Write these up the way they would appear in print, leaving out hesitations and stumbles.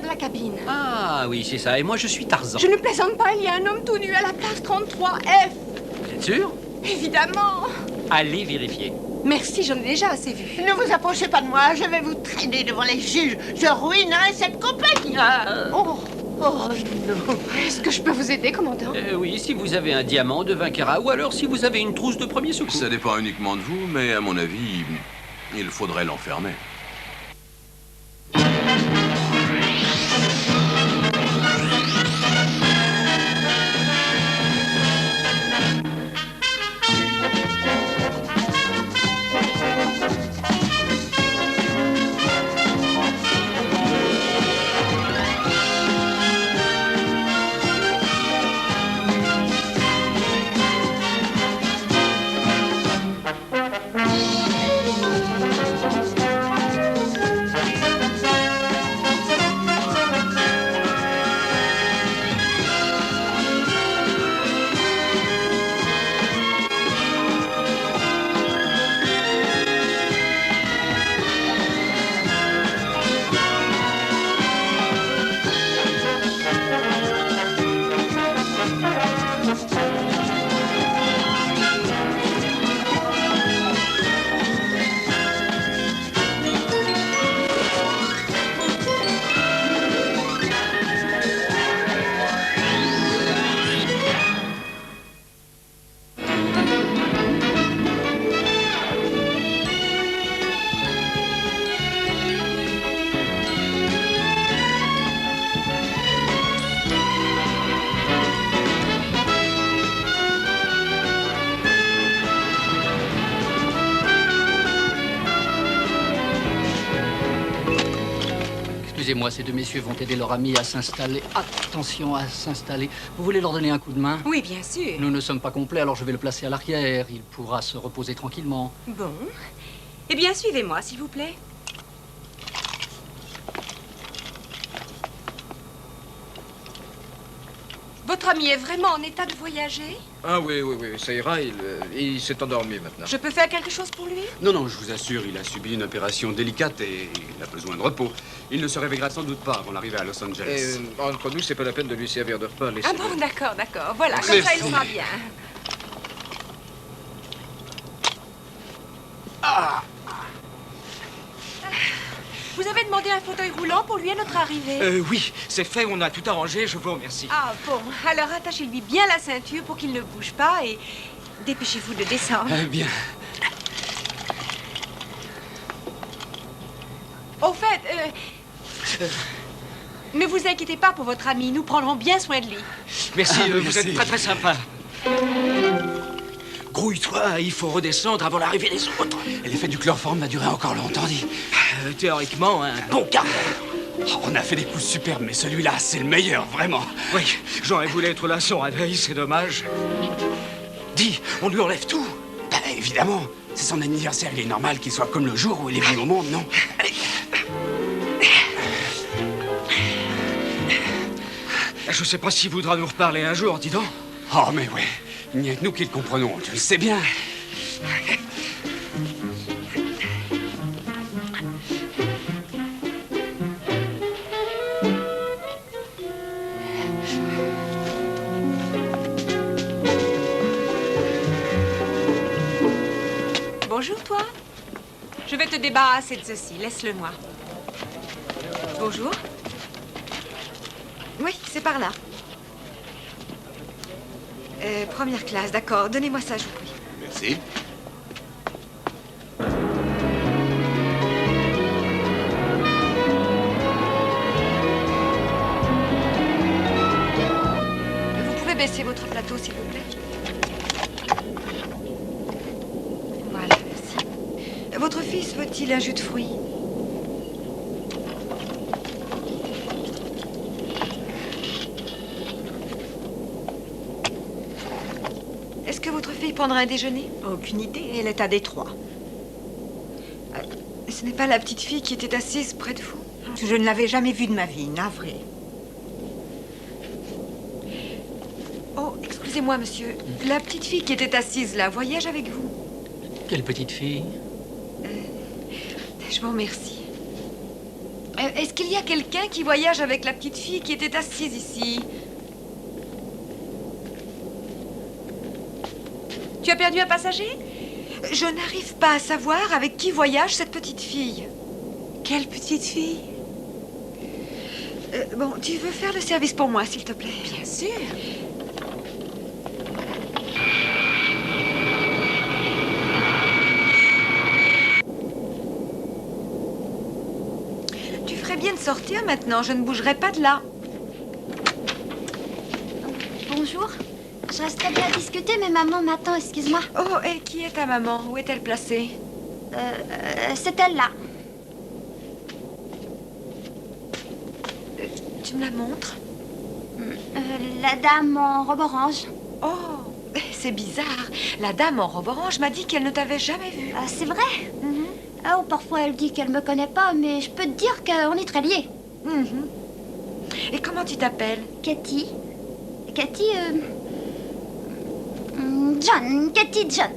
la cabine. Ah oui, c'est ça. Et moi, je suis Tarzan. Je ne plaisante pas, il y a un homme tout nu à la place 33F. Vous êtes sûr? Évidemment. Allez vérifier. Merci, j'en ai déjà assez vu. Ne vous approchez pas de moi, je vais vous traîner devant les juges. Je ruinerai cette compagnie. Oh, Oh non. est-ce que je peux vous aider, commandant? Oui, si vous avez un diamant de 20 carats, ou alors si vous avez une trousse de premier secours. Ça dépend uniquement de vous, mais à mon avis, il faudrait l'enfermer. Excusez-moi, ces deux messieurs vont aider leur ami à s'installer. Attention à s'installer. Vous voulez leur donner un coup de main? Oui, bien sûr. Nous ne sommes pas complets, alors je vais le placer à l'arrière. Il pourra se reposer tranquillement. Bon. Eh bien, suivez-moi, s'il vous plaît. Votre ami est vraiment en état de voyager? Ah oui, ça ira, il s'est endormi maintenant. Je peux faire quelque chose pour lui? Non, je vous assure, il a subi une opération délicate et il a besoin de repos. Il ne se réveillera sans doute pas avant l'arrivée à Los Angeles. Et entre nous, c'est pas la peine de lui servir de repas. Ah bon, d'accord. Voilà, comme ça, il sera bien. Vous avez demandé un fauteuil roulant pour lui à notre arrivée? Oui, c'est fait, on a tout arrangé, je vous remercie. Ah bon, alors attachez-lui bien la ceinture pour qu'il ne bouge pas et dépêchez-vous de descendre. Bien. Au fait, ne vous inquiétez pas pour votre ami, nous prendrons bien soin de lui. Merci, vous merci. êtes très très sympa. Grouille-toi, il faut redescendre avant l'arrivée des autres. Et l'effet du chloroforme va durer encore longtemps, dit. Théoriquement, un bon quart d'heure. Oh, on a fait des coups superbes, mais celui-là, c'est le meilleur, vraiment. Oui, j'aurais voulu être là à son réveil, c'est dommage. Dis, on lui enlève tout. Ben, évidemment, c'est son anniversaire, il est normal qu'il soit comme le jour où il est venu au monde, non? Allez. Je sais pas s'il voudra nous reparler un jour, dis donc. Oh, mais ouais, il n'y a que nous qui le comprenons, tu le sais bien. Bonjour, toi. Je vais te débarrasser de ceci. Laisse-le-moi. Bonjour. Oui, c'est par là. Première classe, d'accord. Donnez-moi ça, je vous prie. Merci. Vous pouvez baisser votre plateau, s'il vous plaît? Voilà, merci. Votre fils veut-il un jus de fruits? Est-ce que votre fille prendra un déjeuner? Aucune idée, elle est à Détroit. Ce n'est pas la petite fille qui était assise près de vous? Je ne l'avais jamais vue de ma vie, navrée. Oh, excusez-moi, monsieur. La petite fille qui était assise là voyage avec vous? Quelle petite fille? Je vous remercie. Est-ce qu'il y a quelqu'un qui voyage avec la petite fille qui était assise ici? Tu as perdu un passager? Je n'arrive pas à savoir avec qui voyage cette petite fille. Quelle petite fille? Bon, tu veux faire le service pour moi, s'il te plaît? Bien sûr. Tu ferais bien de sortir maintenant, je ne bougerai pas de là. Bonjour. Je resterais bien à discuter, mais maman m'attend, excuse-moi. Oh, et qui est ta maman? Où est-elle placée? C'est elle là. Tu me la montres? La dame en robe orange. Oh, c'est bizarre. La dame en robe orange m'a dit qu'elle ne t'avait jamais vue. Ah, c'est vrai? Oh, parfois elle dit qu'elle me connaît pas, mais je peux te dire qu'on est très liés. Et comment tu t'appelles? Cathy. John. Cathy John.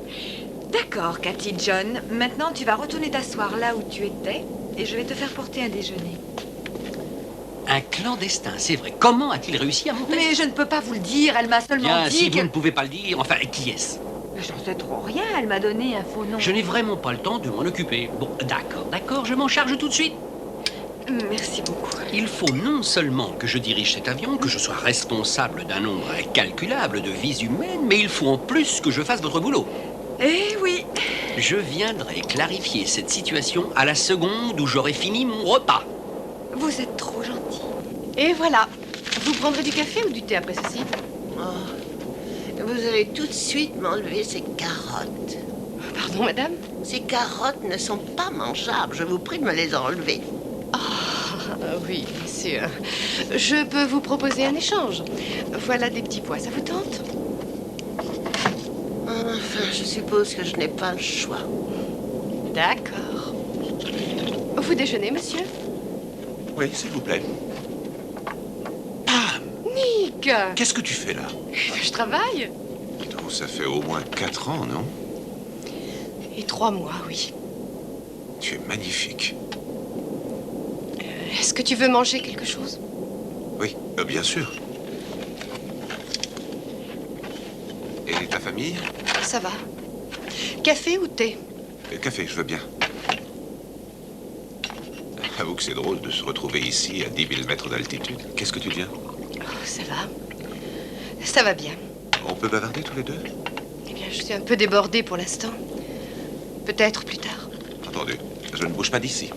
D'accord, Cathy John. Maintenant, tu vas retourner t'asseoir là où tu étais et je vais te faire porter un déjeuner. Un clandestin, c'est vrai. Comment a-t-il réussi à monter? Mais je ne peux pas vous le dire, elle m'a seulement Bien, dit si vous que... ne pouvez pas le dire, enfin, qui est-ce? J'en sais trop rien, elle m'a donné un faux nom. Je n'ai vraiment pas le temps de m'en occuper. Bon, d'accord, je m'en charge tout de suite. Merci beaucoup. Il faut non seulement que je dirige cet avion, que je sois responsable d'un nombre incalculable de vies humaines, mais il faut en plus que je fasse votre boulot. Eh oui. Je viendrai clarifier cette situation à la seconde où j'aurai fini mon repas. Vous êtes trop gentil. Et voilà. Vous prendrez du café ou du thé après ceci? Oh, vous allez tout de suite m'enlever ces carottes. Pardon, madame? Ces carottes ne sont pas mangeables. Je vous prie de me les enlever. Oui, bien sûr. Je peux vous proposer un échange. Voilà des petits pois, ça vous tente? Enfin, je suppose que je n'ai pas le choix. D'accord. Vous déjeunez, monsieur? Oui, s'il vous plaît. Nick! Qu'est-ce que tu fais là? Je travaille. Oh, ça fait au moins 4 ans, non? Et 3 mois, oui. Tu es magnifique. Est-ce que tu veux manger quelque chose? Oui, bien sûr. Et ta famille? Ça va. Café ou thé? Café, je veux bien. Avoue que c'est drôle de se retrouver ici à 10 000 mètres d'altitude. Qu'est-ce que tu deviens? Oh, ça va. Ça va bien. On peut bavarder tous les deux? Eh bien, je suis un peu débordée pour l'instant. Peut-être plus tard. Entendu. Je ne bouge pas d'ici.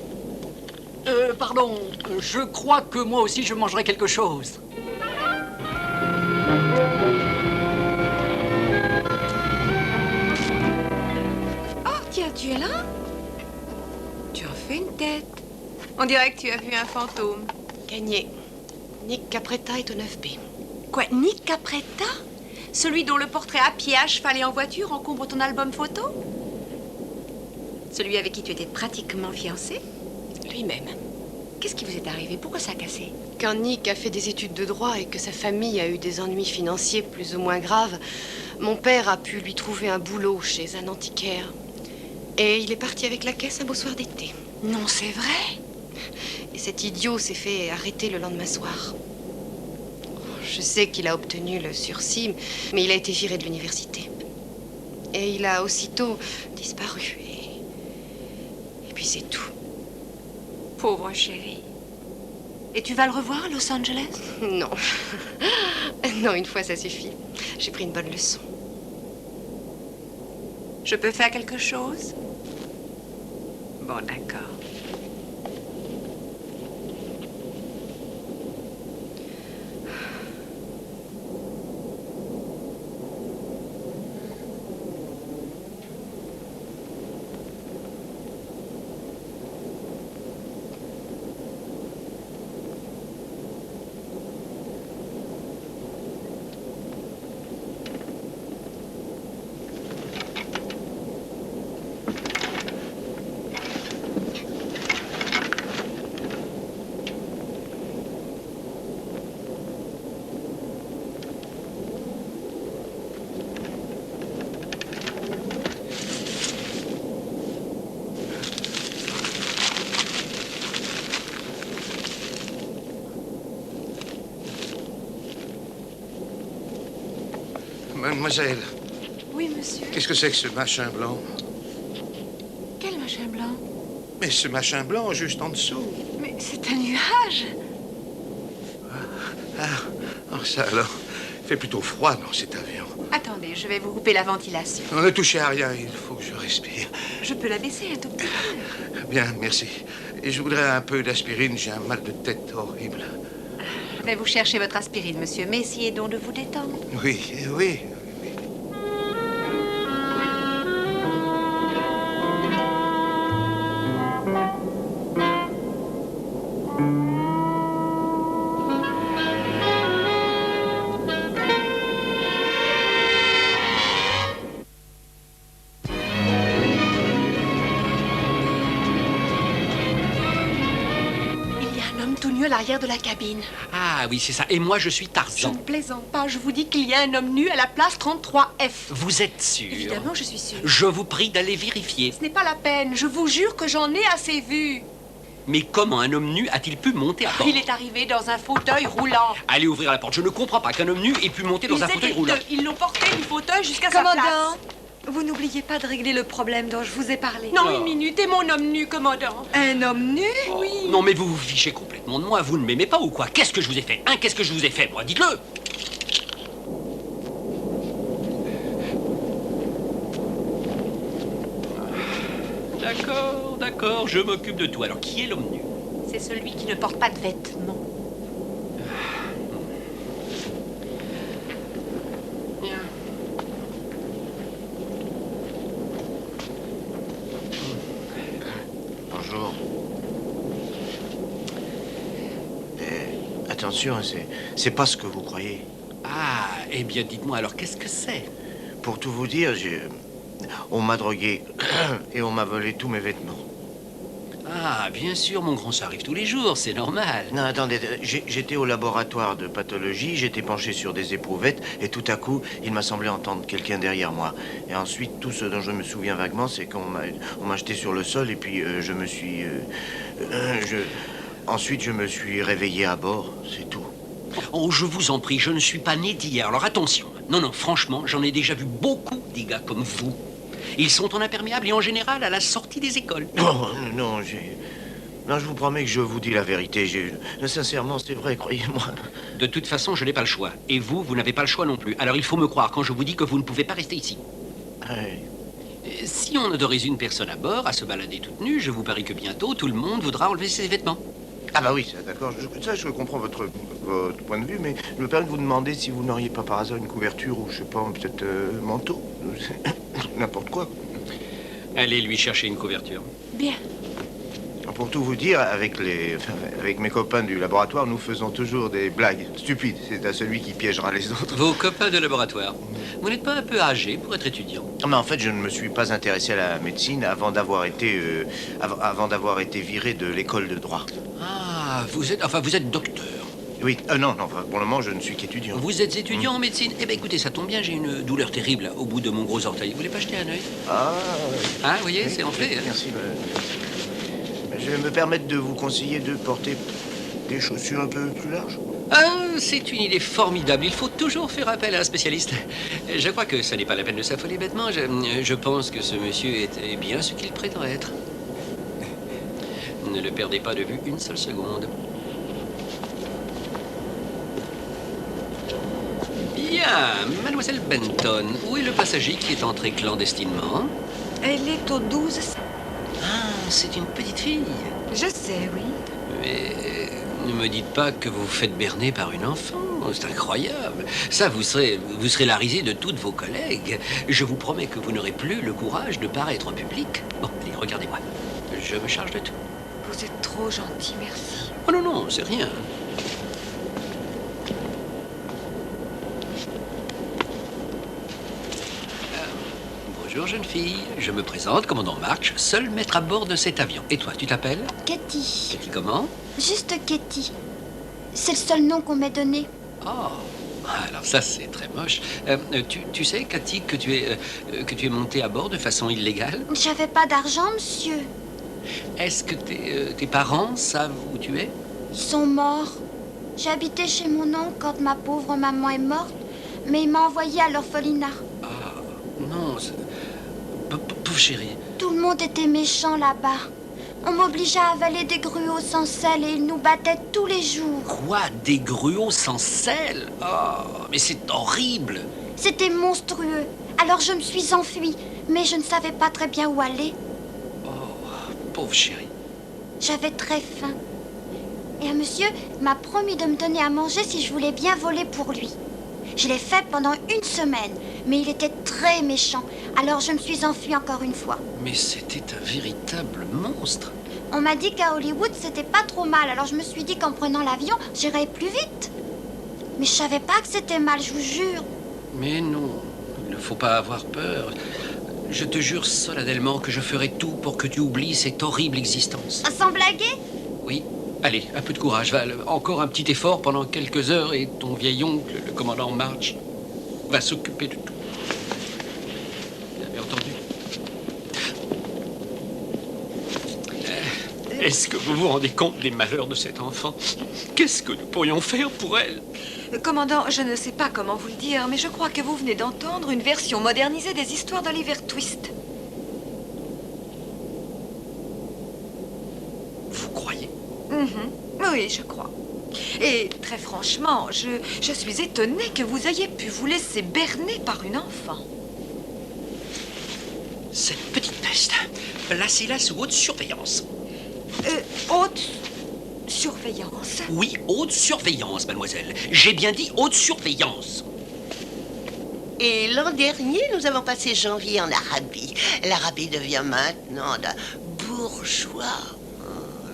Pardon, je crois que moi aussi je mangerai quelque chose. Oh, tiens, tu es là? Tu en fais une tête. On dirait que tu as vu un fantôme. Gagné. Nick Capretta est au 9B. Quoi, Nick Capretta? Celui dont le portrait à pied, à cheval et en voiture encombre ton album photo? Celui avec qui tu étais pratiquement fiancée? Lui-même. Qu'est-ce qui vous est arrivé? Pourquoi ça a cassé? Quand Nick a fait des études de droit et que sa famille a eu des ennuis financiers plus ou moins graves, mon père a pu lui trouver un boulot chez un antiquaire. Et il est parti avec la caisse un beau soir d'été. Non, c'est vrai? Et cet idiot s'est fait arrêter le lendemain soir. Je sais qu'il a obtenu le sursis, mais il a été viré de l'université. Et il a aussitôt disparu. Et puis c'est tout. Pauvre chérie. Et tu vas le revoir à Los Angeles? Non. Non, une fois, ça suffit. J'ai pris une bonne leçon. Je peux faire quelque chose? Bon, d'accord. Mademoiselle, Oui, monsieur. qu'est-ce que c'est que ce machin blanc? Quel machin blanc? Mais ce machin blanc juste en dessous. Mais c'est un nuage. Ah, ça alors. Il fait plutôt froid dans cet avion. Attendez, je vais vous couper la ventilation. Ne touchez à rien, il faut que je respire. Je peux la baisser un tout petit peu. Bien, merci. Et je voudrais un peu d'aspirine, j'ai un mal de tête horrible. Je vais vous chercher votre aspirine, monsieur, mais essayez donc de vous détendre. Oui, oui. Il y a un homme tout nu à l'arrière de la cabine. Ah oui, c'est ça. Et moi, je suis Je Tarzan. ne plaisante pas, je vous dis qu'il y a un homme nu à la place 33F. Vous êtes sûr? Évidemment, je suis sûre. Je vous prie d'aller vérifier. Ce n'est pas la peine, je vous jure que j'en ai assez vu. Mais comment un homme nu a-t-il pu monter à bord? Il est arrivé dans un fauteuil roulant. Allez ouvrir la porte. Je ne comprends pas qu'un homme nu ait pu monter dans un fauteuil roulant. Ils l'ont porté du fauteuil jusqu'à sa Commandant, place. vous n'oubliez pas de régler le problème dont je vous ai parlé. Non, Oh. une minute, et mon homme nu, commandant. Un homme nu? Oui. Non, mais vous vous fichez complètement de moi. Vous ne m'aimez pas ou quoi? Qu'est-ce que je vous ai fait? Hein? Qu'est-ce que je vous ai fait, moi? Dites-le! D'accord, d'accord, je m'occupe de tout. Alors, qui est l'homme nu? C'est celui qui ne porte pas de vêtements. Bonjour. Attention, c'est pas ce que vous croyez. Ah, eh bien, dites-moi alors, qu'est-ce que c'est? Pour tout vous dire, on m'a drogué et on m'a volé tous mes vêtements. Ah, bien sûr, mon grand, ça arrive tous les jours, c'est normal. Non, attendez, j'étais au laboratoire de pathologie, j'étais penché sur des éprouvettes, et tout à coup, il m'a semblé entendre quelqu'un derrière moi. Et ensuite, tout ce dont je me souviens vaguement, c'est qu'on m'a jeté sur le sol, et puis je me suis... Ensuite, je me suis réveillé à bord, c'est tout. Oh, je vous en prie, je ne suis pas né d'hier, alors attention. Non, non, franchement, j'en ai déjà vu beaucoup des gars comme vous. Ils sont en imperméable et en général à la sortie des écoles. Non, non, non, je vous promets que je vous dis la vérité. Sincèrement, c'est vrai, croyez-moi. De toute façon, je n'ai pas le choix. Et vous, vous n'avez pas le choix non plus. Alors il faut me croire quand je vous dis que vous ne pouvez pas rester ici. Ouais. Si on autorise une personne à bord à se balader toute nue, je vous parie que bientôt, tout le monde voudra enlever ses vêtements. Ah bah oui, d'accord. Ça, je comprends votre point de vue, mais je me permets de vous demander si vous n'auriez pas par hasard une couverture ou, je sais pas, peut-être manteau. N'importe quoi. Allez lui chercher une couverture. Bien. Pour tout vous dire, avec mes copains du laboratoire, nous faisons toujours des blagues stupides. C'est à celui qui piégera les autres. Vos copains de laboratoire. Vous n'êtes pas un peu âgé pour être étudiant? Mais en fait, je ne me suis pas intéressé à la médecine avant d'avoir été viré de l'école de droit. Ah, vous êtes docteur. Oui, non, pour le moment, je ne suis qu'étudiant. Vous êtes étudiant en médecine? Eh bien, écoutez, ça tombe bien, j'ai une douleur terrible au bout de mon gros orteil. Vous voulez pas jeter un œil? Ah, hein, vous voyez, c'est enflé. Hein. Merci. Je vais me permettre de vous conseiller de porter des chaussures un peu plus larges. Ah, c'est une idée formidable. Il faut toujours faire appel à un spécialiste. Je crois que ça n'est pas la peine de s'affoler bêtement. Je pense que ce monsieur est bien ce qu'il prétend être. Ne le perdez pas de vue une seule seconde. Bien, mademoiselle Benton, où est le passager qui est entré clandestinement? Elle est au 12. Ah, c'est une petite fille. Je sais, oui. Mais ne me dites pas que vous vous faites berner par une enfant. C'est incroyable. Ça, vous serez la risée de toutes vos collègues. Je vous promets que vous n'aurez plus le courage de paraître en public. Bon, allez, regardez-moi. Je me charge de tout. Vous êtes trop gentil, merci. Oh non, non, c'est rien. Bonjour, jeune fille. Je me présente, commandant March, seul maître à bord de cet avion. Et toi, tu t'appelles? Katy. Katy comment? Juste Katy. C'est le seul nom qu'on m'ait donné. Oh, alors ça, c'est très moche. Tu sais, Katy, que tu es montée à bord de façon illégale? J'avais pas d'argent, monsieur. Est-ce que tes parents savent où tu es? Ils sont morts. J'ai habité chez mon oncle quand ma pauvre maman est morte. mais il m'a envoyé à l'orphelinat. Ah, non, pauvre chérie. Tout le monde était méchant là-bas. On m'obligeait à avaler des gruaux sans sel et ils nous battaient tous les jours. Quoi? Des gruaux sans sel? Oh, mais c'est horrible. C'était monstrueux. Alors je me suis enfuie, mais je ne savais pas très bien où aller. Oh, pauvre chérie. J'avais très faim. Et un monsieur m'a promis de me donner à manger si je voulais bien voler pour lui. Je l'ai fait pendant 1 semaine, mais il était très méchant. Alors je me suis enfuie encore une fois. Mais c'était un véritable monstre. On m'a dit qu'à Hollywood, c'était pas trop mal. Alors je me suis dit qu'en prenant l'avion, j'irais plus vite. Mais je savais pas que c'était mal, je vous jure. Mais non, il ne faut pas avoir peur. Je te jure solennellement que je ferai tout pour que tu oublies cette horrible existence. Sans blaguer? Oui. Allez, un peu de courage, Val. Encore un petit effort pendant quelques heures et ton vieil oncle, le commandant March, va s'occuper de tout. Vous avez entendu? Est-ce que vous vous rendez compte des malheurs de cet enfant? Qu'est-ce que nous pourrions faire pour elle? Commandant, je ne sais pas comment vous le dire, mais je crois que vous venez d'entendre une version modernisée des histoires d'Oliver Twist. Vous croyez? Oui, je crois. Et très franchement, je suis étonnée que vous ayez pu vous laisser berner par une enfant. Cette petite peste, placez-la sous haute surveillance. Haute surveillance? Oui, haute surveillance, mademoiselle. J'ai bien dit haute surveillance. Et l'an dernier, nous avons passé janvier en Arabie. L'Arabie devient maintenant d'un bourgeois.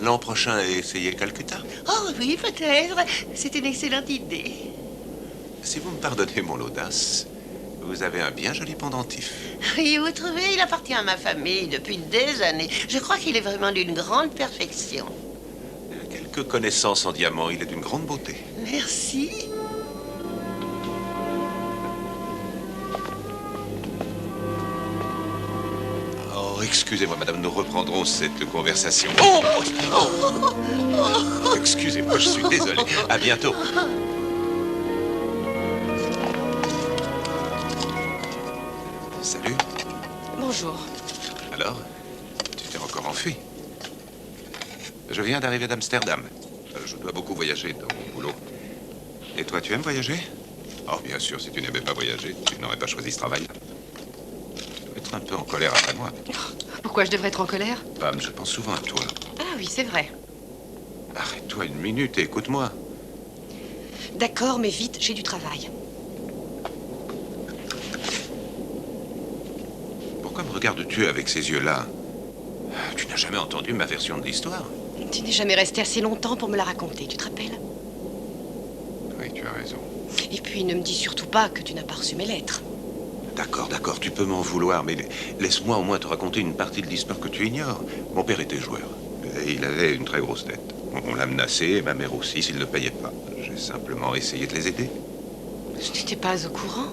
L'an prochain, essayez Calcutta. Oh oui, peut-être. C'est une excellente idée. Si vous me pardonnez mon audace, vous avez un bien joli pendentif. Oui, vous trouvez, il appartient à ma famille depuis des années. Je crois qu'il est vraiment d'une grande perfection. Quelques connaissances en diamant, il est d'une grande beauté. Merci. Oh, excusez-moi, madame, nous reprendrons cette conversation. Oh, excusez-moi, je suis désolé. À bientôt. Salut. Bonjour. Alors, tu t'es encore enfui? Je viens d'arriver d'Amsterdam. Je dois beaucoup voyager dans mon boulot. Et toi, tu aimes voyager? Oh, bien sûr, si tu n'aimais pas voyager, tu n'aurais pas choisi ce travail. Tu dois être un peu en colère après moi. Pourquoi je devrais être en colère? Pam, je pense souvent à toi. Ah oui, c'est vrai. Arrête-toi 1 minute et écoute-moi. D'accord, mais vite, j'ai du travail. Pourquoi me regardes-tu avec ces yeux-là? Tu n'as jamais entendu ma version de l'histoire? Tu n'es jamais resté assez longtemps pour me la raconter, tu te rappelles? Oui, tu as raison. Et puis, ne me dis surtout pas que tu n'as pas reçu mes lettres. D'accord, d'accord, tu peux m'en vouloir, mais laisse-moi au moins te raconter une partie de l'histoire que tu ignores. Mon père était joueur, et il avait une très grosse dette. On l'a menacé, et ma mère aussi, s'il ne payait pas. J'ai simplement essayé de les aider. Je n'étais pas au courant.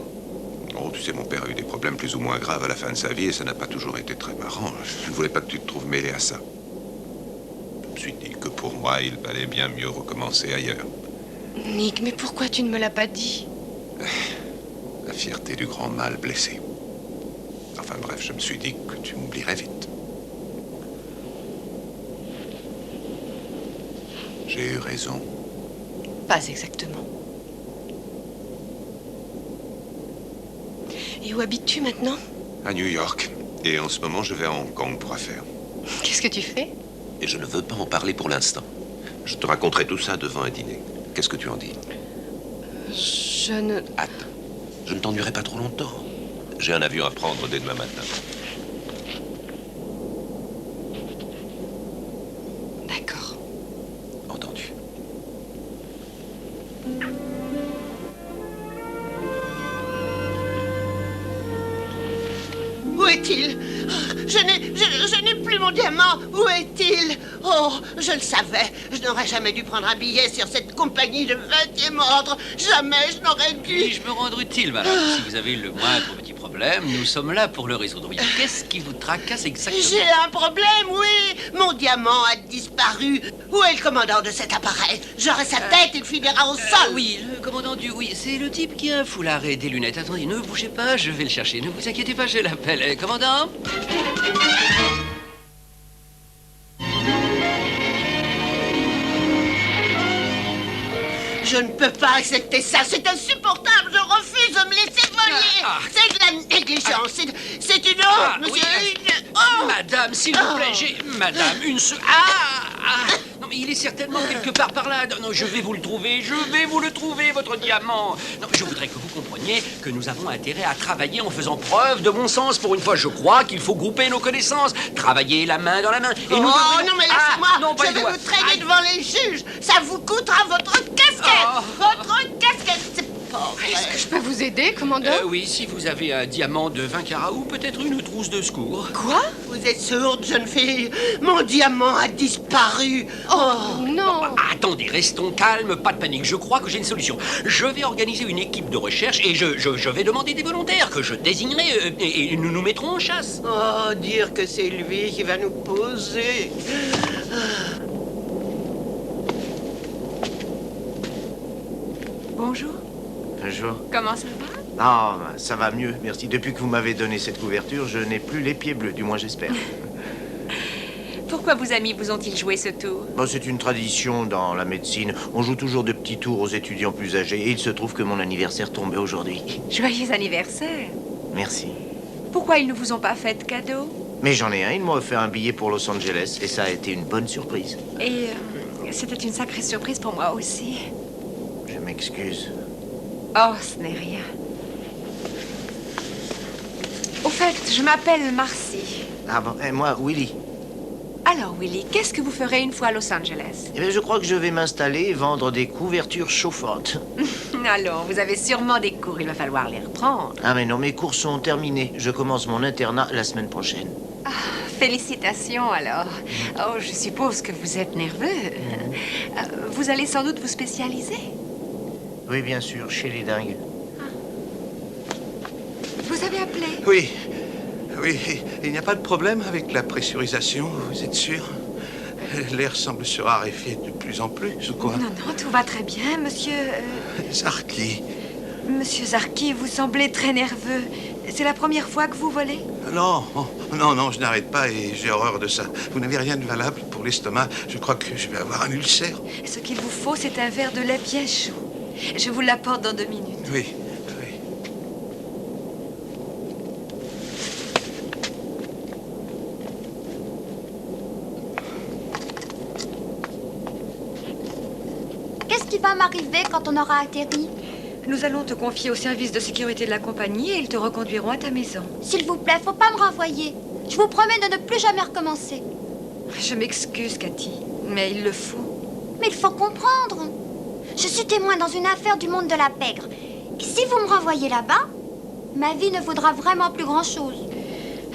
Oh, tu sais, mon père a eu des problèmes plus ou moins graves à la fin de sa vie, et ça n'a pas toujours été très marrant. Je ne voulais pas que tu te trouves mêlé à ça. Je me suis dit que pour moi, il valait bien mieux recommencer ailleurs. Nick, mais pourquoi tu ne me l'as pas dit? La fierté du grand mal blessé. Enfin bref, je me suis dit que tu m'oublierais vite. J'ai eu raison. Pas exactement. Et où habites-tu maintenant? À New York. Et en ce moment, je vais à Hong Kong pour affaires. Qu'est-ce que tu fais? Et je ne veux pas en parler pour l'instant. Je te raconterai tout ça devant un dîner. Qu'est-ce que tu en dis? Je ne... Hâte. Je ne t'ennuierai pas trop longtemps. J'ai un avion à prendre dès demain matin. D'accord. Entendu. Où est-il? Je n'ai plus mon diamant. Où est-il? Oh, je le savais. Je n'aurais jamais dû prendre un billet sur cette compagnie de 20e ordre. Jamais je n'aurais dû. Puis-je me rendre utile, madame, si vous avez le moindre petit problème? problème, nous sommes là pour le résoudre. Oui, qu'est-ce qui vous tracasse exactement? J'ai un problème, oui. Mon diamant a disparu. Où est le commandant de cet appareil? J'aurai sa tête, il finira au sol. Oui, le commandant du... Oui, c'est le type qui a un foulard et des lunettes. Attendez, ne bougez pas, je vais le chercher. Ne vous inquiétez pas, je l'appelle. Commandant? Je ne peux pas accepter ça, c'est insupportable, je refuse de me laisser voler. C'est de la négligence, c'est une honte, monsieur. Madame, s'il vous plaît, Madame, une seule... Non, mais il est certainement quelque part par là. Non, je vais vous le trouver, votre diamant. Non, je voudrais que vous compreniez que nous avons intérêt à travailler en faisant preuve de bon sens. Pour une fois, je crois qu'il faut grouper nos connaissances, travailler la main dans la main. Et nous non, mais laissez-moi, je vais doigt. vous traîner devant les juges. Ça vous coûtera votre casquette. Votre casquette, c'est pas vrai. Est-ce que je peux vous aider, commandant? Oui, si vous avez un diamant de 20 carats ou peut-être une trousse de secours. Quoi? Vous êtes sourde, jeune fille. Mon diamant a disparu. Oh, non. Attendez, restons calmes, pas de panique. Je crois que j'ai une solution. Je vais organiser une équipe de recherche et je vais demander des volontaires que je désignerai et nous nous mettrons en chasse. Oh, dire que c'est lui qui va nous poser. Bonjour. Bonjour. Comment ça va? Ah, ça va mieux, merci. Depuis que vous m'avez donné cette couverture, je n'ai plus les pieds bleus, du moins j'espère. Pourquoi vos amis vous ont-ils joué ce tour? Bon, c'est une tradition dans la médecine. On joue toujours de petits tours aux étudiants plus âgés. Et il se trouve que mon anniversaire tombait aujourd'hui. Joyeux anniversaire. Merci. Pourquoi ils ne vous ont pas fait de cadeau? Mais j'en ai un, ils m'ont offert un billet pour Los Angeles. Et ça a été une bonne surprise. Et c'était une sacrée surprise pour moi aussi. Je m'excuse. Oh, ce n'est rien. Au fait, je m'appelle Marcy. Ah bon, et moi, Willy. Alors, Willy, qu'est-ce que vous ferez une fois à Los Angeles? Eh bien, je crois que je vais m'installer et vendre des couvertures chauffantes. Allons, vous avez sûrement des cours, il va falloir les reprendre. Ah mais non, mes cours sont terminés. Je commence mon internat la semaine prochaine. Ah, félicitations alors. Oh, je suppose que vous êtes nerveux. Vous allez sans doute vous spécialiser. Oui, bien sûr, chez les dingues. Vous avez appelé? Oui. Oui, il n'y a pas de problème avec la pressurisation, vous êtes sûr? L'air semble se raréfier de plus en plus, ou quoi? Non, non, tout va très bien, monsieur... Zarki. Monsieur Zarki, vous semblez très nerveux. C'est la première fois que vous volez? Non, non, non, je n'arrête pas et j'ai horreur de ça. Vous n'avez rien de valable pour l'estomac. Je crois que je vais avoir un ulcère. Ce qu'il vous faut, c'est un verre de lait bien chaud. Je vous l'apporte dans 2 minutes. Oui. Qu'est-ce qui va m'arriver quand on aura atterri? Nous allons te confier au service de sécurité de la compagnie et ils te reconduiront à ta maison. S'il vous plaît, faut pas me renvoyer. Je vous promets de ne plus jamais recommencer. Je m'excuse, Cathy, mais il le faut. Mais il faut comprendre. Je suis témoin dans une affaire du monde de la pègre. Et si vous me renvoyez là-bas, ma vie ne vaudra vraiment plus grand-chose.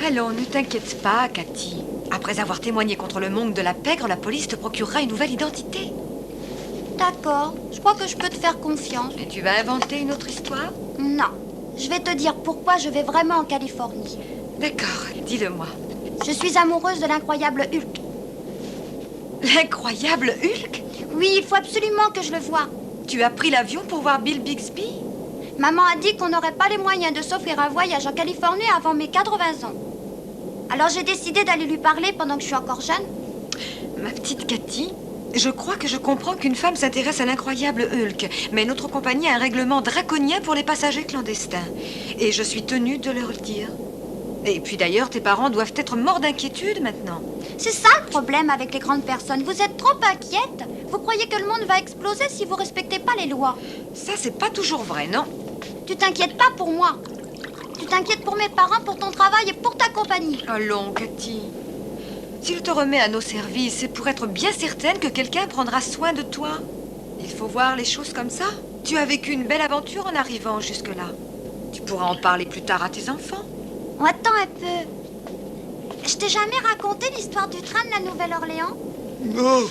Allons, ne t'inquiète pas, Cathy. Après avoir témoigné contre le monde de la pègre, la police te procurera une nouvelle identité. D'accord, je crois que je peux te faire confiance. Et tu vas inventer une autre histoire? Non, je vais te dire pourquoi je vais vraiment en Californie. D'accord, dis-le-moi. Je suis amoureuse de l'incroyable Hulk. L'incroyable Hulk? Oui, il faut absolument que je le voie. Tu as pris l'avion pour voir Bill Bixby? Maman a dit qu'on n'aurait pas les moyens de s'offrir un voyage en Californie avant mes 80 ans. Alors j'ai décidé d'aller lui parler pendant que je suis encore jeune. Ma petite Cathy, je crois que je comprends qu'une femme s'intéresse à l'incroyable Hulk. Mais notre compagnie a un règlement draconien pour les passagers clandestins. Et je suis tenue de leur le dire. Et puis d'ailleurs, tes parents doivent être morts d'inquiétude maintenant. C'est ça le problème avec les grandes personnes. Vous êtes trop inquiète. Vous croyez que le monde va exploser si vous respectez pas les lois. Ça, c'est pas toujours vrai, non? Tu t'inquiètes pas pour moi. Tu t'inquiètes pour mes parents, pour ton travail et pour ta compagnie. Allons, Cathy. Si je te remets à nos services, c'est pour être bien certaine que quelqu'un prendra soin de toi. Il faut voir les choses comme ça. Tu as vécu une belle aventure en arrivant jusque-là. Tu pourras en parler plus tard à tes enfants. Oh, attends un peu. Je t'ai jamais raconté l'histoire du train de la Nouvelle-Orléans? Non.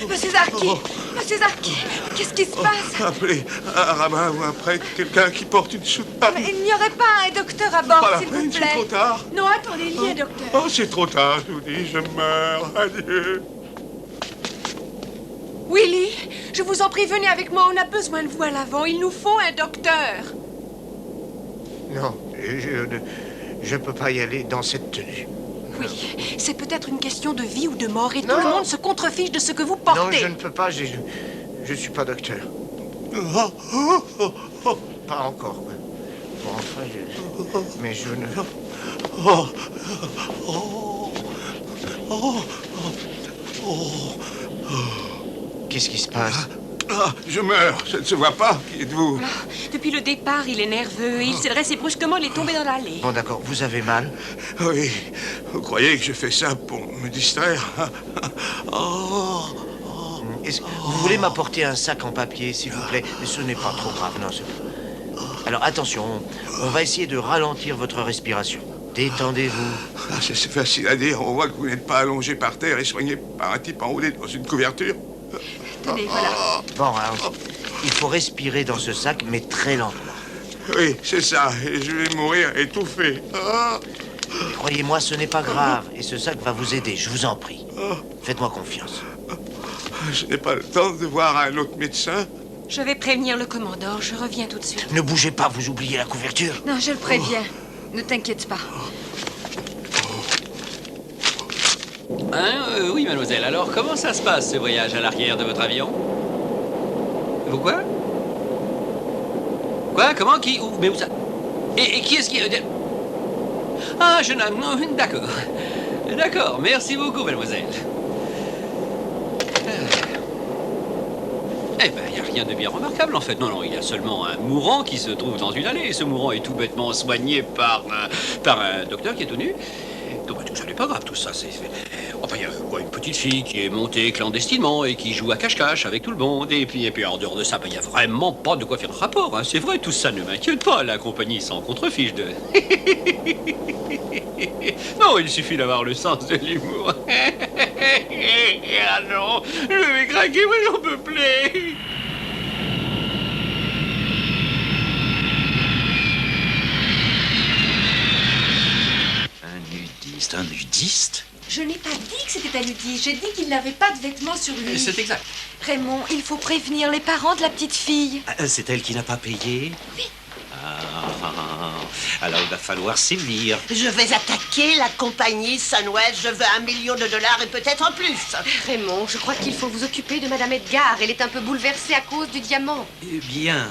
Monsieur Zarki, Monsieur Zarki, qu'est-ce qui se passe? Appelez un rabbin ou un prêtre, quelqu'un qui porte une soutane. Mais il n'y aurait pas un docteur à bord, Pas la s'il vous peine, plaît. c'est trop tard. Non, attendez, il y a un docteur. Oh, c'est trop tard, je vous dis, je meurs. Adieu. Willy, je vous en prie, venez avec moi. On a besoin de vous à l'avant. Il nous faut un docteur. Non, je peux pas y aller dans cette tenue. Oui, c'est peut-être une question de vie ou de mort et tout le monde se contrefiche de ce que vous portez. Non, je ne peux pas, je suis pas docteur. Pas encore. Bon, enfin, mais je ne... Qu'est-ce qui se passe? Je meurs, ça ne se voit pas. Qui êtes-vous? Depuis le départ, il est nerveux. Il s'est dressé brusquement, il est tombé dans l'allée. Bon, d'accord, vous avez mal? Oui, vous croyez que je fais ça pour me distraire? Vous voulez m'apporter un sac en papier, s'il vous plaît? Ce n'est pas trop grave, non. Alors, attention, on va essayer de ralentir votre respiration. Détendez-vous. C'est facile à dire. On voit que vous n'êtes pas allongé par terre et soigné par un type enroulé dans une couverture. Tenez, voilà. Bon, alors, il faut respirer dans ce sac, mais très lentement. Oui, c'est ça. Et je vais mourir étouffé. Mais croyez-moi, ce n'est pas grave. Et ce sac va vous aider, je vous en prie. Faites-moi confiance. Je n'ai pas le temps de voir un autre médecin. Je vais prévenir le commandant. Je reviens tout de suite. Ne bougez pas, vous oubliez la couverture. Non, je le préviens. Ne t'inquiète pas. Oui, mademoiselle. Alors, comment ça se passe, ce voyage à l'arrière de votre avion? Vous quoi? Quoi? Comment? Qui? Où? Mais où ça? Et qui est-ce qui... Ah, jeune homme. Non, d'accord. D'accord. Merci beaucoup, mademoiselle. Eh ben, il n'y a rien de bien remarquable, en fait. Non, il y a seulement un mourant qui se trouve dans une allée. Ce mourant est tout bêtement soigné par un docteur qui est tout nu. Donc, tout ça n'est pas grave, tout ça, c'est... Enfin, il y a quoi, une petite fille qui est montée clandestinement et qui joue à cache-cache avec tout le monde. Et puis en dehors de ça, il n'y a vraiment pas de quoi faire de rapport. Hein. C'est vrai, tout ça ne m'inquiète pas. La compagnie s'en contrefiche de... Non, il suffit d'avoir le sens de l'humour. Ah non, je vais craquer, moi j'en peux plus. Un nudiste? Je n'ai pas dit que c'était un nudiste. J'ai dit qu'il n'avait pas de vêtements sur lui. C'est exact. Raymond, il faut prévenir les parents de la petite fille. C'est elle qui n'a pas payé? Oui. Alors il va falloir sévir. Je vais attaquer la compagnie Sunwest. Je veux $1 million et peut-être en plus. Raymond, je crois qu'il faut vous occuper de Madame Edgar. Elle est un peu bouleversée à cause du diamant. Bien.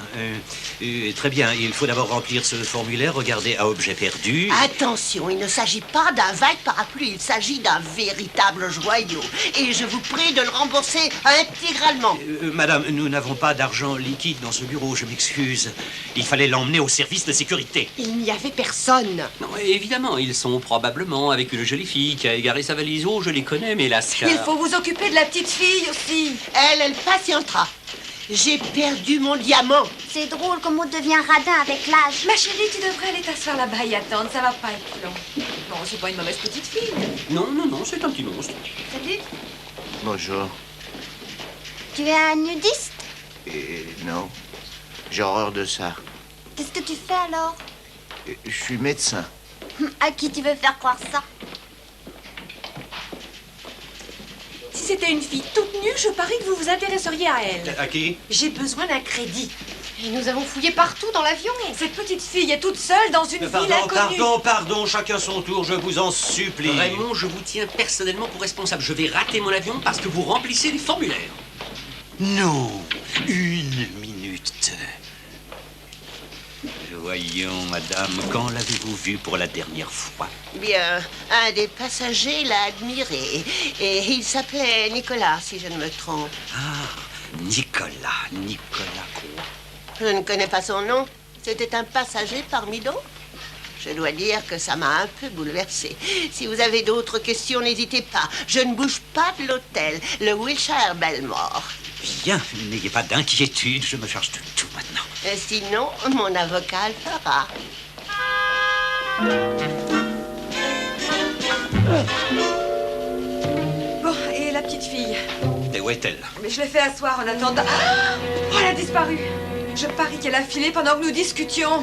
Très bien. Il faut d'abord remplir ce formulaire. Regardez à objet perdu. Attention, il ne s'agit pas d'un vague parapluie. Il s'agit d'un véritable joyau. Et je vous prie de le rembourser intégralement. Madame, nous n'avons pas d'argent liquide dans ce bureau. Je m'excuse. Il fallait l'emmener au service de sécurité. Il n'y avait personne. Non, évidemment, ils sont probablement avec une jolie fille qui a égaré sa valise. Oh, je les connais, mais Lascar... Il faut vous occuper de la petite fille aussi. Elle patientera. J'ai perdu mon diamant. C'est drôle comme on devient radin avec l'âge. Ma chérie, tu devrais aller t'asseoir là-bas et attendre. Ça va pas être long. Non, c'est pas une mauvaise petite fille. Non, c'est un petit monstre. Salut. Bonjour. Tu es un nudiste? Non. J'ai horreur de ça. Qu'est-ce que tu fais alors? Je suis médecin. À qui tu veux faire croire ça? Si c'était une fille toute nue, je parie que vous vous intéresseriez à elle. À qui? J'ai besoin d'un crédit. Et nous avons fouillé partout dans l'avion. Cette petite fille est toute seule dans une ville inconnue. Pardon, chacun son tour, je vous en supplie. Raymond, je vous tiens personnellement pour responsable. Je vais rater mon avion parce que vous remplissez les formulaires. Non, 1 minute. Voyons, madame, quand l'avez-vous vu pour la dernière fois? Bien, un des passagers l'a admiré. Et il s'appelait Nicolas, si je ne me trompe. Ah, Nicolas quoi? Je ne connais pas son nom. C'était un passager parmi d'autres. Je dois dire que ça m'a un peu bouleversée. Si vous avez d'autres questions, n'hésitez pas. Je ne bouge pas de l'hôtel. Le Wilshire Belmore. Bien, n'ayez pas d'inquiétude, je me charge de tout maintenant. Sinon, mon avocat le fera. Bon, et la petite où est-elle? Mais je l'ai fait asseoir en attendant. Ah, oh, elle a disparu. Je parie qu'elle a filé pendant que nous discutions.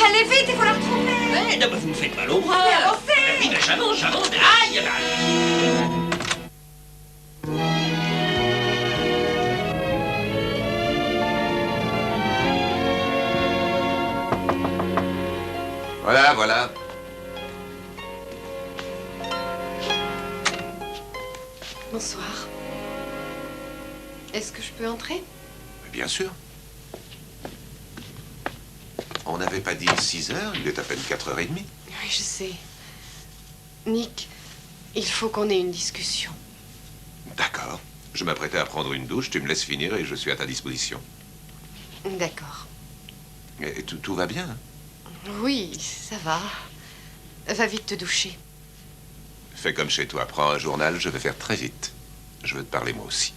Allez vite, il faut la retrouver. Eh, non, mais vous me faites mal au bras. Mais avancez. Oui, mais j'avance. Aïe, aïe. Voilà, voilà. Bonsoir. Est-ce que je peux entrer? Bien sûr. On n'avait pas dit 6 heures, il est à peine 4h30. Oui, je sais. Nick, il faut qu'on ait une discussion. D'accord. Je m'apprêtais à prendre une douche, tu me laisses finir et je suis à ta disposition. D'accord. Et tout va bien, hein? Oui, ça va. Va vite te doucher. Fais comme chez toi, prends un journal, je vais faire très vite. Je veux te parler moi aussi.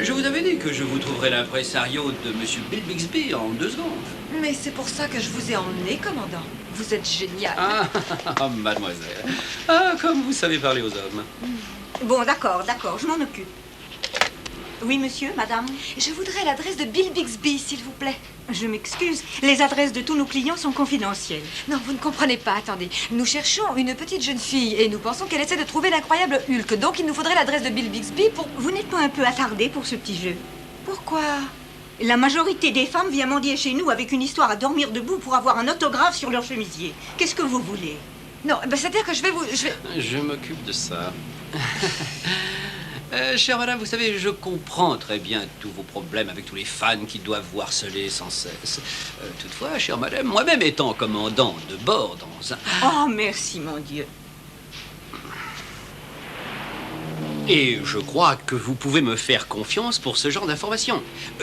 Je vous avais dit que je vous trouverais l'impresario de Monsieur Bill Bixby en 2 secondes. Mais c'est pour ça que je vous ai emmené, commandant. Vous êtes génial. Ah, mademoiselle. Ah, comme vous savez parler aux hommes. Bon, d'accord, je m'en occupe. Oui, monsieur, madame? Je voudrais l'adresse de Bill Bixby, s'il vous plaît. Je m'excuse, les adresses de tous nos clients sont confidentielles. Non, vous ne comprenez pas, attendez. Nous cherchons une petite jeune fille et nous pensons qu'elle essaie de trouver l'incroyable Hulk. Donc il nous faudrait l'adresse de Bill Bixby pour... Vous n'êtes pas un peu attardé pour ce petit jeu? Pourquoi? La majorité des femmes vient mendier chez nous avec une histoire à dormir debout pour avoir un autographe sur leur chemisier. Qu'est-ce que vous voulez? Non, c'est-à-dire que je vais... Je m'occupe de ça. Chère madame, vous savez, je comprends très bien tous vos problèmes avec tous les fans qui doivent vous harceler sans cesse. Toutefois, chère madame, moi-même étant commandant de bord dans un... Oh, merci, mon Dieu. Et je crois que vous pouvez me faire confiance pour ce genre d'informations.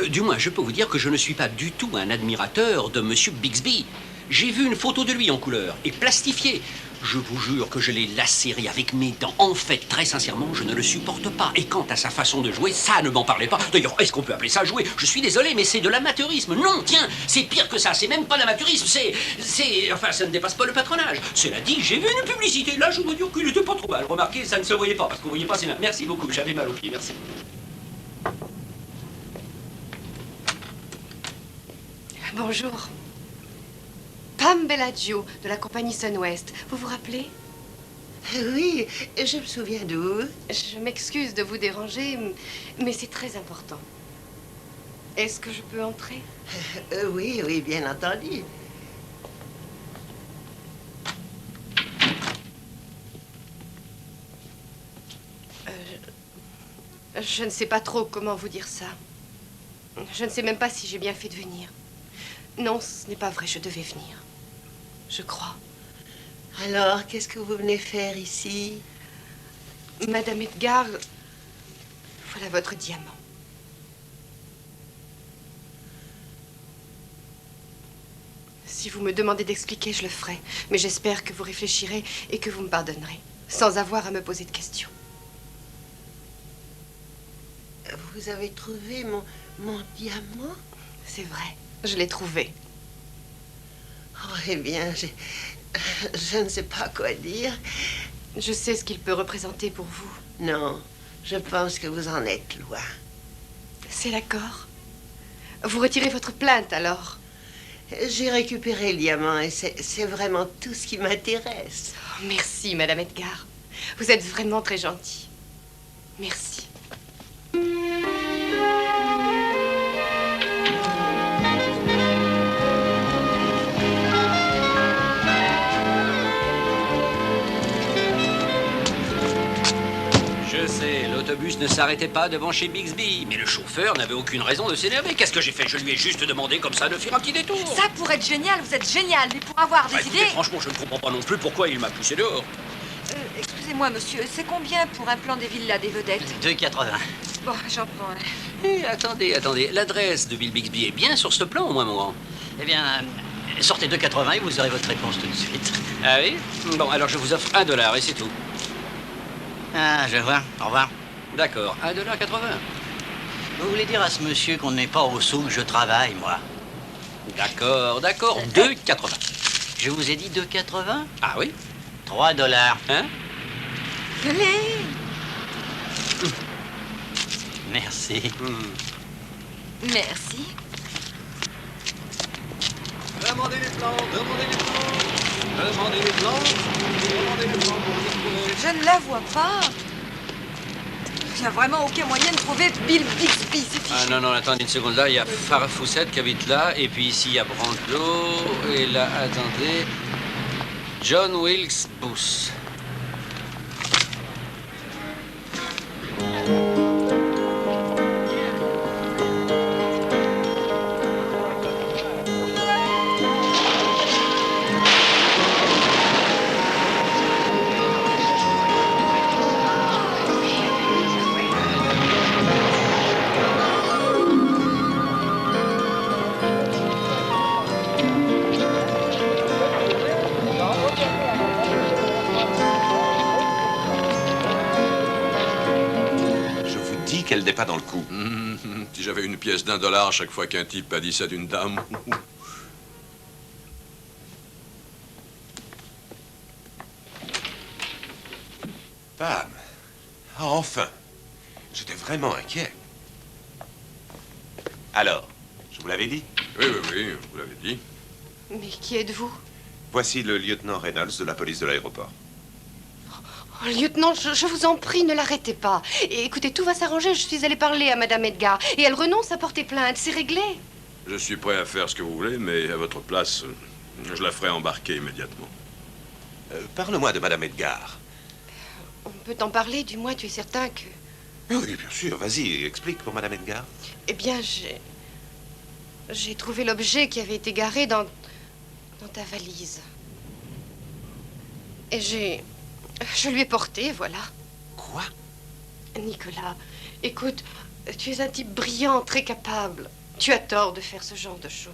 Du moins, je peux vous dire que je ne suis pas du tout un admirateur de Monsieur Bixby. J'ai vu une photo de lui en couleur et plastifiée. Je vous jure que je l'ai lacéré avec mes dents. En fait, très sincèrement, je ne le supporte pas. Et quant à sa façon de jouer, ça ne m'en parlez pas. D'ailleurs, est-ce qu'on peut appeler ça jouer? Je suis désolé, mais c'est de l'amateurisme. Non, tiens, c'est pire que ça. C'est même pas l'amateurisme. Enfin, ça ne dépasse pas le patronage. Cela dit, j'ai vu une publicité. Là, je dois dire qu'il n'était pas trop mal. Remarquez, ça ne se voyait pas, parce qu'on voyait pas ses mains. Merci beaucoup, j'avais mal aux pieds, merci. Bonjour. Pam Bellagio, de la compagnie Sunwest. Vous vous rappelez? Oui, je me souviens d'où. Je m'excuse de vous déranger, mais c'est très important. Est-ce que je peux entrer? Oui, oui, bien entendu. Je ne sais pas trop comment vous dire ça. Je ne sais même pas si j'ai bien fait de venir. Non, ce n'est pas vrai, je devais venir. Je crois. Alors, qu'est-ce que vous venez faire ici? Madame Edgar, voilà votre diamant. Si vous me demandez d'expliquer, je le ferai. Mais j'espère que vous réfléchirez et que vous me pardonnerez, sans avoir à me poser de questions. Vous avez trouvé mon diamant? C'est vrai, je l'ai trouvé. Oh, eh bien, je ne sais pas quoi dire. Je sais ce qu'il peut représenter pour vous. Non, je pense que vous en êtes loin. C'est d'accord. Vous retirez votre plainte, alors? J'ai récupéré le diamant et c'est vraiment tout ce qui m'intéresse. Oh, merci, Madame Edgar. Vous êtes vraiment très gentille. Merci. Je sais, l'autobus ne s'arrêtait pas devant chez Bixby, mais le chauffeur n'avait aucune raison de s'énerver. Qu'est-ce que j'ai fait? Je lui ai juste demandé comme ça de faire un petit détour. Ça pourrait être génial, vous êtes génial, mais pour avoir des Écoutez, idées... franchement, je ne comprends pas non plus pourquoi il m'a poussé dehors. Excusez-moi, monsieur, c'est combien pour un plan des villas des vedettes? 2,80. Bon, j'en prends un. Attendez. L'adresse de Bill Bixby est bien sur ce plan, au moins, mon grand. Eh bien, sortez 2,80 et vous aurez votre réponse tout de suite. Ah oui? Bon, alors je vous offre $1 et c'est tout. Ah, je vois. Au revoir. D'accord, $1,80. Vous voulez dire à ce monsieur qu'on n'est pas au sou, je travaille, moi. D'accord, 2,80. Je vous ai dit 2,80? Ah oui? $3. Hein? Allez! Merci. Merci. Demandez les plans, demandez les plans. Demandez les plans, demandez les plans. Je ne la vois pas. Il n'y a vraiment aucun moyen de trouver Bill Bixby, c'est fichu. Ah non, attendez une seconde. Là, il y a Farah Fawcett qui habite là. Et puis ici, il y a Brandlow. Et là, attendez. John Wilkes Booth. Qu'elle n'est pas dans le coup. Si j'avais une pièce $1 à chaque fois qu'un type a dit ça d'une dame. Pam. Ah, enfin. J'étais vraiment inquiet. Alors, je vous l'avais dit? Oui, vous l'avez dit. Mais qui êtes-vous? Voici le lieutenant Reynolds de la police de l'aéroport. Oh, lieutenant, je vous en prie, ne l'arrêtez pas. Et écoutez, tout va s'arranger. Je suis allée parler à Madame Edgar. Et elle renonce à porter plainte. C'est réglé. Je suis prêt à faire ce que vous voulez, mais à votre place, je la ferai embarquer immédiatement. Parle-moi de Madame Edgar. On peut en parler, du moins tu es certain que... Oui, bien sûr. Vas-y, explique pour Madame Edgar. Eh bien, j'ai trouvé l'objet qui avait été garé dans ta valise. Et je lui ai porté, voilà. Quoi? Nicolas, écoute, tu es un type brillant, très capable. Tu as tort de faire ce genre de choses.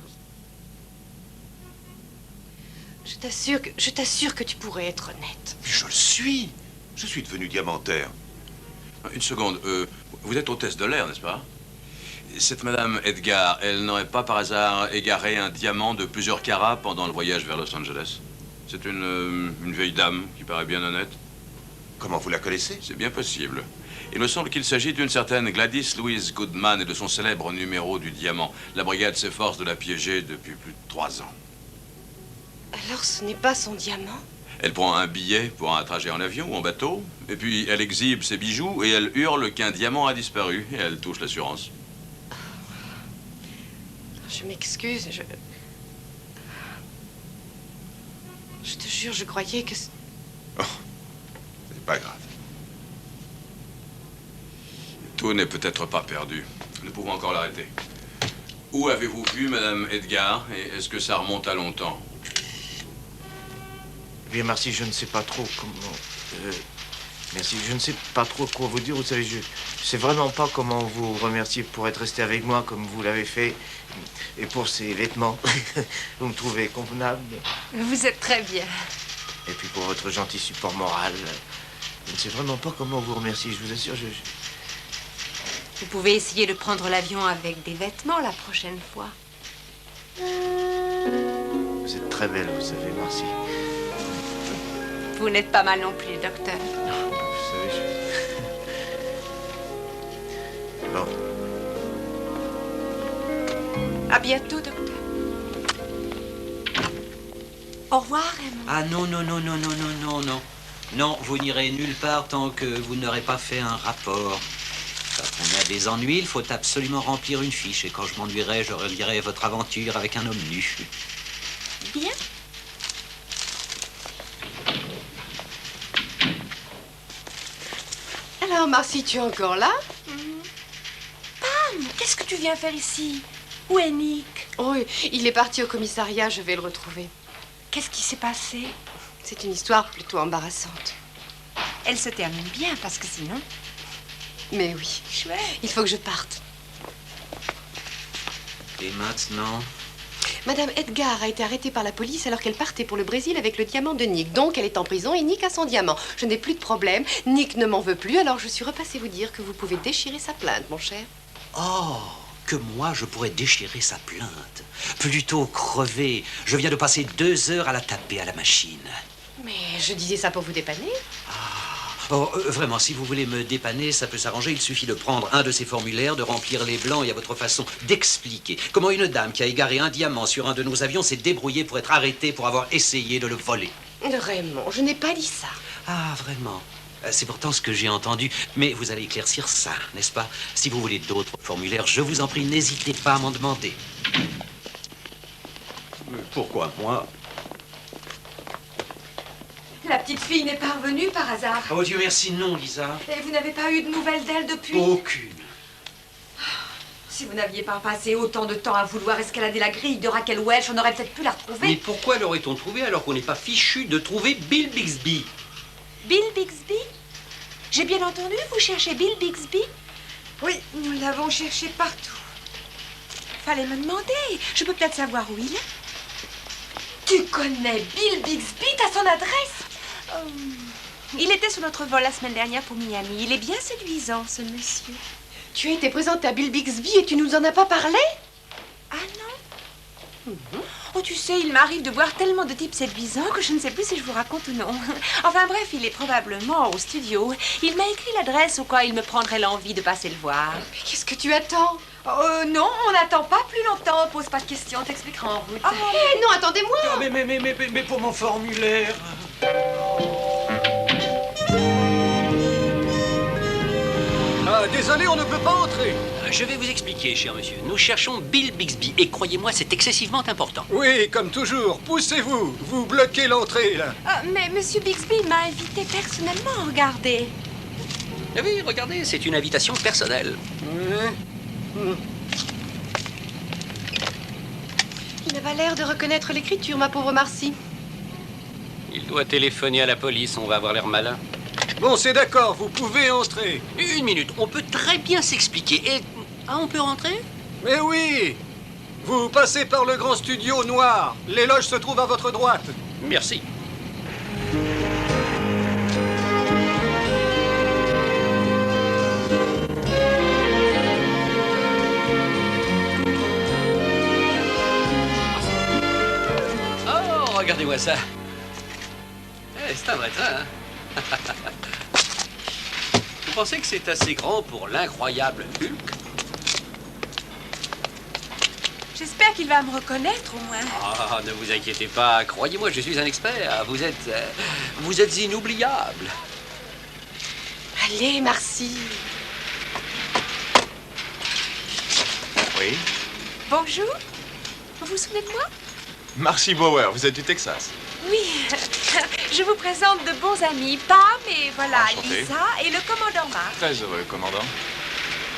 Je t'assure que tu pourrais être honnête. Mais je le suis. Je suis devenu diamantaire. Une seconde, vous êtes hôtesse de l'air, n'est-ce pas? Cette Madame Edgar, elle n'aurait pas par hasard égaré un diamant de plusieurs carats pendant le voyage vers Los Angeles? C'est une vieille dame qui paraît bien honnête. Comment vous la connaissez? C'est bien possible. Il me semble qu'il s'agit d'une certaine Gladys Louise Goodman et de son célèbre numéro du diamant. La brigade s'efforce de la piéger depuis plus de 3 ans. Alors ce n'est pas son diamant? Elle prend un billet pour un trajet en avion ou en bateau, et puis elle exhibe ses bijoux et elle hurle qu'un diamant a disparu, et elle touche l'assurance. Je m'excuse, je te jure, je croyais que... Oh, c'est pas grave. Tout n'est peut-être pas perdu. Nous pouvons encore l'arrêter. Où avez-vous vu Madame Edgar, et est-ce que ça remonte à longtemps? Bien, merci, je ne sais pas trop comment... Merci. Je ne sais pas trop quoi vous dire. Vous savez, je sais vraiment pas comment vous remercier pour être resté avec moi comme vous l'avez fait. Et pour ces vêtements. Vous me trouvez convenable. Vous êtes très bien. Et puis pour votre gentil support moral. Je ne sais vraiment pas comment vous remercier. Je vous assure, Vous pouvez essayer de prendre l'avion avec des vêtements la prochaine fois. Vous êtes très belle, vous savez. Merci. Vous n'êtes pas mal non plus, docteur. Vous savez, Bon. À bientôt, docteur. Au revoir, Raymond. Ah non, non, non, non, non, non, non, non. Non, vous n'irez nulle part tant que vous n'aurez pas fait un rapport. Quand on a des ennuis, il faut absolument remplir une fiche. Et quand je m'ennuierai, je relirai votre aventure avec un homme nu. Bien. Alors, Marcy, tu es encore là? Pam, qu'est-ce que tu viens faire ici? Où est Nick? Oh, il est parti au commissariat, je vais le retrouver. Qu'est-ce qui s'est passé? C'est une histoire plutôt embarrassante. Elle se termine bien, parce que sinon... Mais oui. Chouette. Il faut que je parte. Et maintenant? Madame Edgar a été arrêtée par la police alors qu'elle partait pour le Brésil avec le diamant de Nick. Donc, elle est en prison et Nick a son diamant. Je n'ai plus de problème. Nick ne m'en veut plus, alors je suis repassée vous dire que vous pouvez déchirer sa plainte, mon cher. Oh, que moi, je pourrais déchirer sa plainte. Plutôt crever. Je viens de passer 2 heures à la taper à la machine. Mais je disais ça pour vous dépanner. Oh, vraiment, si vous voulez me dépanner, ça peut s'arranger. Il suffit de prendre un de ces formulaires, de remplir les blancs et à votre façon d'expliquer comment une dame qui a égaré un diamant sur un de nos avions s'est débrouillée pour être arrêtée pour avoir essayé de le voler. Raymond, je n'ai pas dit ça. Ah, vraiment? C'est pourtant ce que j'ai entendu. Mais vous allez éclaircir ça, n'est-ce pas? Si vous voulez d'autres formulaires, je vous en prie, n'hésitez pas à m'en demander. Pourquoi moi? La petite fille n'est pas revenue par hasard. Oh Dieu merci, non, Lisa. Et vous n'avez pas eu de nouvelles d'elle depuis? Aucune. Si vous n'aviez pas passé autant de temps à vouloir escalader la grille de Raquel Welch, on aurait peut-être pu la retrouver. Mais pourquoi l'aurait-on trouvé alors qu'on n'est pas fichu de trouver Bill Bixby? Bill Bixby? J'ai bien entendu, vous cherchez Bill Bixby? Oui, nous l'avons cherché partout. Fallait me demander. Je peux peut-être savoir où il est. Tu connais Bill Bixby? T'as son adresse? Il était sur notre vol la semaine dernière pour Miami. Il est bien séduisant, ce monsieur. Tu as été présente à Bill Bixby et tu nous en as pas parlé? Ah non? Oh, tu sais, il m'arrive de voir tellement de types séduisants que je ne sais plus si je vous raconte ou non. Enfin bref, il est probablement au studio. Il m'a écrit l'adresse au cas il me prendrait l'envie de passer le voir. Mais qu'est-ce que tu attends? Non, on n'attend pas plus longtemps. Pose pas de questions, on t'expliquera en route. Non, attendez-moi! Oh, mais pour mon formulaire. Ah, désolé, on ne peut pas entrer. Je vais vous expliquer, cher monsieur. Nous cherchons Bill Bixby et croyez-moi, c'est excessivement important. Oui, comme toujours. Poussez-vous. Vous bloquez l'entrée, là. Mais Monsieur Bixby m'a invité personnellement, regardez. Ah oui, regardez, c'est une invitation personnelle. Il n'a pas l'air de reconnaître l'écriture, ma pauvre Marcy. Il doit téléphoner à la police, on va avoir l'air malin. Bon, c'est d'accord, vous pouvez entrer. Une minute, on peut très bien s'expliquer. Et... Ah, on peut rentrer? Mais oui. Vous passez par le grand studio noir. Les loges se trouvent à votre droite. Merci. Oh, regardez-moi ça. C'est un vrai train, hein? Vous pensez que c'est assez grand pour l'incroyable Hulk? J'espère qu'il va me reconnaître, au moins. Ah, ne vous inquiétez pas. Croyez-moi, je suis un expert. Vous êtes inoubliable. Allez, Marcy. Oui? Bonjour. Vous vous souvenez de moi? Marcy Bauer, vous êtes du Texas. Oui. Je vous présente de bons amis, Pam et voilà, Enchanté. Lisa et le commandant Mark. Très heureux, commandant.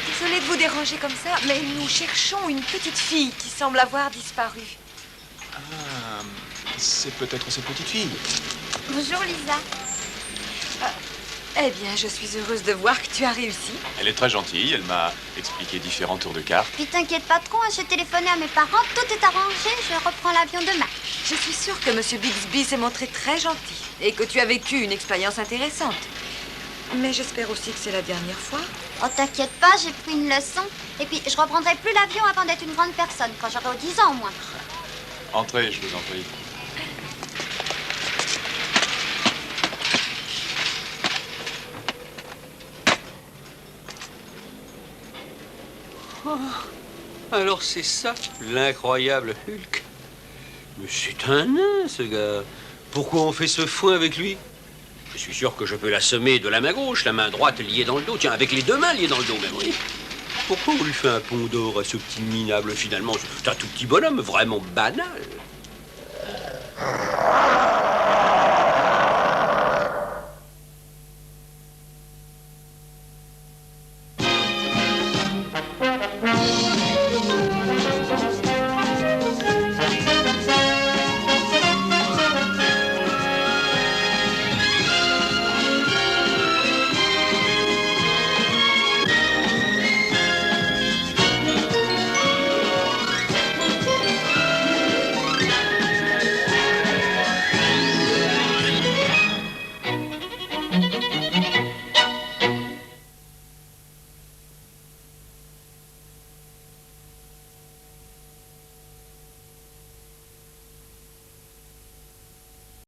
Désolée de vous déranger comme ça, mais nous cherchons une petite fille qui semble avoir disparu. C'est peut-être cette petite fille. Bonjour, Lisa. Eh bien, je suis heureuse de voir que tu as réussi. Elle est très gentille, elle m'a expliqué différents tours de cartes. Puis t'inquiète pas trop, hein, j'ai téléphoné à mes parents, tout est arrangé, je reprends l'avion demain. Je suis sûre que M. Bixby s'est montré très gentil et que tu as vécu une expérience intéressante. Mais j'espère aussi que c'est la dernière fois. Oh, t'inquiète pas, j'ai pris une leçon. Et puis, je reprendrai plus l'avion avant d'être une grande personne, quand j'aurai 10 ans au moins. Entrez, je vous en prie. Oh, alors c'est ça, l'incroyable Hulk. Mais c'est un nain, ce gars. Pourquoi on fait ce foin avec lui? Je suis sûr que je peux l'assommer de la main gauche, la main droite liée dans le dos. Tiens, avec les deux mains liées dans le dos, même, oui. Pourquoi on lui fait un pont d'or à ce petit minable, finalement? C'est un tout petit bonhomme, vraiment banal.